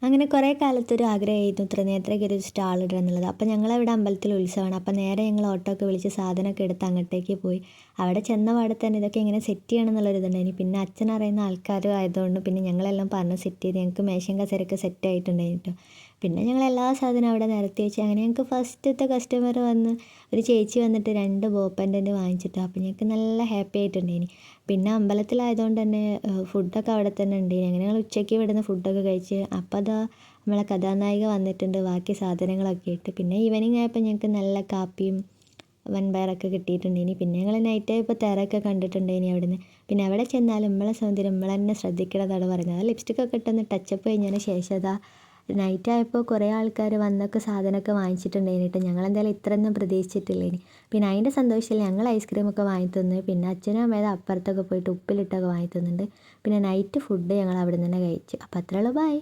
അങ്ങനെ കുറേ കാലത്തൊരു ആഗ്രഹമായിരുന്നു ത്രിനേത്രയ്ക്ക് ഒരു സ്റ്റാൾ ഇടുക എന്നുള്ളത്. അപ്പോൾ ഞങ്ങളവിടെ അമ്പലത്തിൽ ഉത്സവമാണ്. അപ്പോൾ നേരെ ഞങ്ങൾ ഓട്ടോ ഒക്കെ വിളിച്ച് സാധനമൊക്കെ എടുത്ത് അങ്ങോട്ടേക്ക് പോയി. അവിടെ ചെന്ന പാടെ തന്നെ ഇതൊക്കെ ഇങ്ങനെ സെറ്റ് ചെയ്യണം എന്നുള്ളൊരു ഇതുണ്ടായിനി. പിന്നെ അച്ഛൻ അറിയുന്ന ആൾക്കാരും ആയതുകൊണ്ട് പിന്നെ ഞങ്ങളെല്ലാം പറഞ്ഞ് സെറ്റ് ചെയ്ത് ഞങ്ങൾക്ക് മേശയും കസേരയൊക്കെ സെറ്റ് ആയിട്ടുണ്ടായിന് ട്ടോ. പിന്നെ ഞങ്ങൾ എല്ലാ സാധനവും അവിടെ നിരത്തി വെച്ച് അങ്ങനെ ഞങ്ങൾക്ക് ഫസ്റ്റത്തെ കസ്റ്റമർ വന്ന് ഒരു ചേച്ചി വന്നിട്ട് 2 ബോ പെൻഡൻറ്റ് വാങ്ങിച്ചിട്ട് അപ്പോൾ ഞങ്ങൾക്ക് നല്ല ഹാപ്പി ആയിട്ടുണ്ടായിനി. പിന്നെ അമ്പലത്തിലായതുകൊണ്ട് തന്നെ ഫുഡൊക്കെ അവിടെ തന്നെ ഉണ്ടായിനി. അങ്ങനെ ഞങ്ങൾ ഉച്ചയ്ക്ക് ഇവിടുന്ന് ഫുഡൊക്കെ കഴിച്ച് അപ്പോൾ അതാ നമ്മളെ കഥാനായിക വന്നിട്ടുണ്ട് ബാക്കി സാധനങ്ങളൊക്കെ ഇട്ട്. പിന്നെ ഈവനിങ് ആയപ്പോൾ ഞങ്ങൾക്ക് നല്ല കാപ്പിയും വൻപയറൊക്കെ കിട്ടിയിട്ടുണ്ടായിനി. പിന്നെ ഞങ്ങൾ നൈറ്റ് ആയപ്പോൾ തിരയൊക്കെ കണ്ടിട്ടുണ്ടായിനി അവിടുന്ന്. പിന്നെ അവിടെ ചെന്നാലും നമ്മളെ സൗന്ദര്യം നമ്മൾ തന്നെ ശ്രദ്ധിക്കണമെന്നാണ് പറയുന്നത്. ലിപ്സ്റ്റിക്കൊക്കെ ഇട്ടൊന്ന് ടച്ചപ്പ് കഴിഞ്ഞതിന് ശേഷം അതാ നൈറ്റ് ആയപ്പോൾ കുറേ ആൾക്കാർ വന്നൊക്കെ സാധനമൊക്കെ വാങ്ങിച്ചിട്ടുണ്ടായിനി ട്ടോ. ഞങ്ങളെന്തായാലും ഇത്രയൊന്നും പ്രതീക്ഷിച്ചിട്ടില്ലേനി. പിന്നെ അതിൻ്റെ സന്തോഷത്തിൽ ഞങ്ങൾ ഐസ്ക്രീമൊക്കെ വാങ്ങി തിന്ന്. പിന്നെ അച്ഛനും അമ്മയും അപ്പുറത്തൊക്കെ പോയിട്ട് ഉപ്പിലിട്ടൊക്കെ വാങ്ങി തിന്നുന്നുണ്ട്. പിന്നെ നൈറ്റ് ഫുഡ് ഞങ്ങൾ അവിടെ നിന്ന് തന്നെ കഴിച്ചു. അപ്പോൾ അത്രേ ഉള്ളൂ. ബൈ.